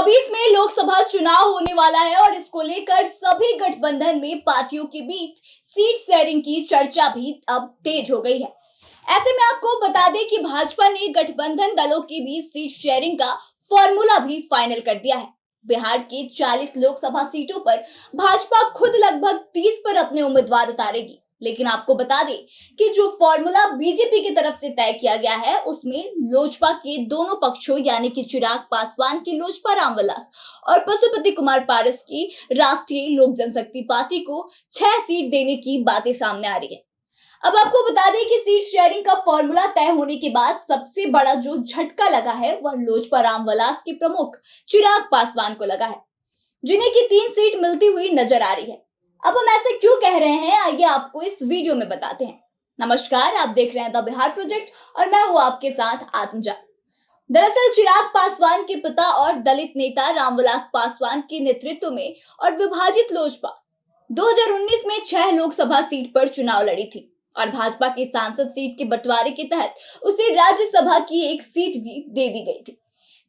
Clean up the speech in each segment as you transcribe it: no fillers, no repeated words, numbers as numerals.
2024 में लोकसभा चुनाव होने वाला है और इसको लेकर सभी गठबंधन में पार्टियों के बीच सीट शेयरिंग की चर्चा भी अब तेज हो गई है। ऐसे में आपको बता दें कि भाजपा ने गठबंधन दलों के बीच सीट शेयरिंग का फॉर्मूला भी फाइनल कर दिया है। बिहार की 40 लोकसभा सीटों पर भाजपा खुद लगभग 30 पर अपने उम्मीदवार उतारेगी, लेकिन आपको बता दें कि जो फॉर्मूला बीजेपी की तरफ से तय किया गया है उसमें लोजपा के दोनों पक्षों यानी कि चिराग पासवान की लोजपा रामविलास और पशुपति कुमार पारस की राष्ट्रीय लोक जनशक्ति पार्टी को 6 सीट देने की बातें सामने आ रही है। अब आपको बता दें कि सीट शेयरिंग का फॉर्मूला तय होने के बाद सबसे बड़ा जो झटका लगा है वह लोजपा रामविलास के प्रमुख चिराग पासवान को लगा है, जिन्हें की 3 सीट मिलती हुई नजर आ रही है। अब हम ऐसे क्यों कह रहे हैं, आइए आपको इस वीडियो में बताते हैं। नमस्कार, आप देख रहे हैं द बिहार प्रोजेक्ट और मैं हूं आपके साथ आत्मजा। दरअसल चिराग पासवान के पिता और दलित नेता रामविलास पासवान के नेतृत्व में और विभाजित लोजपा 2019 में 6 लोकसभा सीट पर चुनाव लड़ी थी और भाजपा की सांसद सीट के बंटवारे के तहत उसे राज्यसभा की एक सीट भी दे दी गई थी।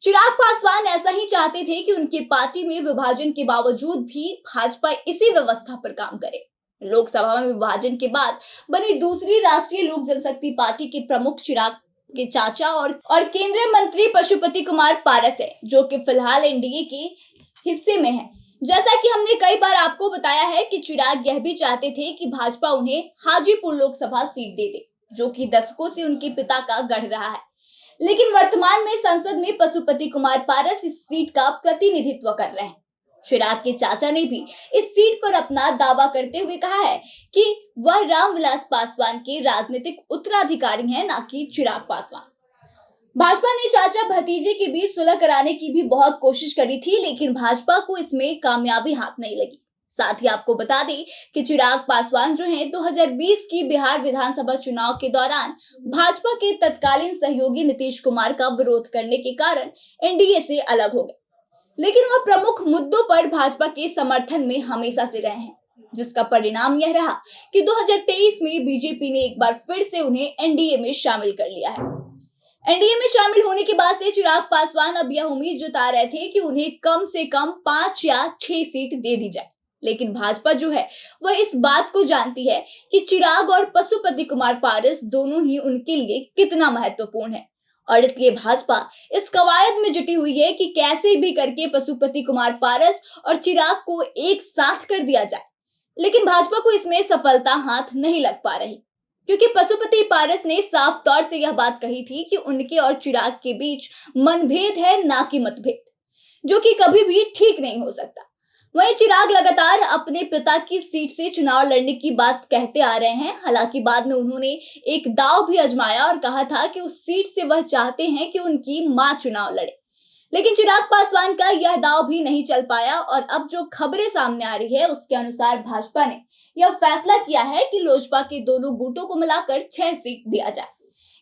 चिराग पासवान ऐसा ही चाहते थे कि उनकी पार्टी में विभाजन के बावजूद भी भाजपा इसी व्यवस्था पर काम करे। लोकसभा में विभाजन के बाद बनी दूसरी राष्ट्रीय लोक जनशक्ति पार्टी के प्रमुख चिराग के चाचा और केंद्रीय मंत्री पशुपति कुमार पारस है, जो कि फिलहाल एनडीए के हिस्से में है। जैसा कि हमने कई बार आपको बताया है कि चिराग यह भी चाहते थे कि भाजपा उन्हें हाजीपुर लोकसभा सीट दे दे, जो कि दशकों से उनके पिता का गढ़ रहा है। लेकिन वर्तमान में संसद में पशुपति कुमार पारस इस सीट का प्रतिनिधित्व कर रहे हैं। चिराग के चाचा ने भी इस सीट पर अपना दावा करते हुए कहा है कि वह रामविलास पासवान के राजनीतिक उत्तराधिकारी हैं, न कि चिराग पासवान। भाजपा ने चाचा भतीजे के बीच सुलह कराने की भी बहुत कोशिश करी थी, लेकिन भाजपा को इसमें कामयाबी हाथ नहीं लगी। साथ ही आपको बता दें कि चिराग पासवान जो हैं 2020 की बिहार विधानसभा चुनाव के दौरान भाजपा के तत्कालीन सहयोगी नीतीश कुमार का विरोध करने के कारण एनडीए से अलग हो गए, लेकिन वह प्रमुख मुद्दों पर भाजपा के समर्थन में हमेशा से रहे हैं, जिसका परिणाम यह रहा कि 2023 में बीजेपी ने एक बार फिर से उन्हें एनडीए में शामिल कर लिया है। एनडीए में शामिल होने के बाद से चिराग पासवान अब यह उम्मीद जता रहे थे कि उन्हें कम से कम 5 या 6 सीट दे दी जाए, लेकिन भाजपा जो है वह इस बात को जानती है कि चिराग और पशुपति कुमार पारस दोनों ही उनके लिए कितना महत्वपूर्ण है, और इसलिए भाजपा इस कवायद में जुटी हुई है कि कैसे भी करके पशुपति कुमार पारस और चिराग को एक साथ कर दिया जाए। लेकिन भाजपा को इसमें सफलता हाथ नहीं लग पा रही, क्योंकि पशुपति पारस ने साफ तौर से यह बात कही थी कि उनके और चिराग के बीच मनभेद है, ना कि मतभेद, जो कि कभी भी ठीक नहीं हो सकता। वहीं चिराग लगातार अपने पिता की सीट से चुनाव लड़ने की बात कहते आ रहे हैं। हालांकि बाद में उन्होंने एक दांव भी आजमाया और कहा था कि उस सीट से वह चाहते हैं कि उनकी मां चुनाव लड़े, लेकिन चिराग पासवान का यह दांव भी नहीं चल पाया और अब जो खबरें सामने आ रही है उसके अनुसार भाजपा ने यह फैसला किया है कि लोजपा के दोनों गुटों को मिलाकर 6 सीट दिया जाए,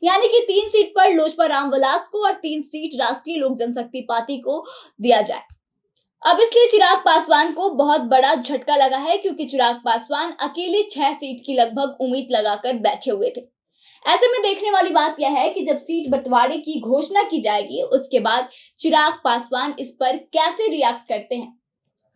यानी कि 3 सीट पर लोजपा रामविलास को और 3 सीट राष्ट्रीय लोक जनशक्ति पार्टी को दिया जाए। अब इसलिए चिराग पासवान को बहुत बड़ा झटका लगा है, क्योंकि चिराग पासवान अकेले 6 सीट की लगभग उम्मीद लगाकर बैठे हुए थे। ऐसे में देखने वाली बात यह है कि जब सीट बंटवारे की घोषणा की जाएगी उसके बाद चिराग पासवान इस पर कैसे रिएक्ट करते हैं।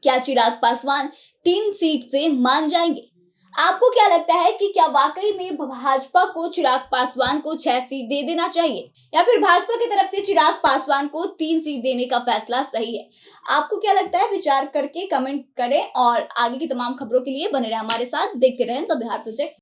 क्या चिराग पासवान 3 सीट से मान जाएंगे? आपको क्या लगता है कि क्या वाकई में भाजपा को चिराग पासवान को 6 सीट दे देना चाहिए, या फिर भाजपा की तरफ से चिराग पासवान को 3 सीट देने का फैसला सही है? आपको क्या लगता है? विचार करके कमेंट करें और आगे की तमाम खबरों के लिए बने रहे हमारे साथ, देखते रहें द बिहार प्रोजेक्ट।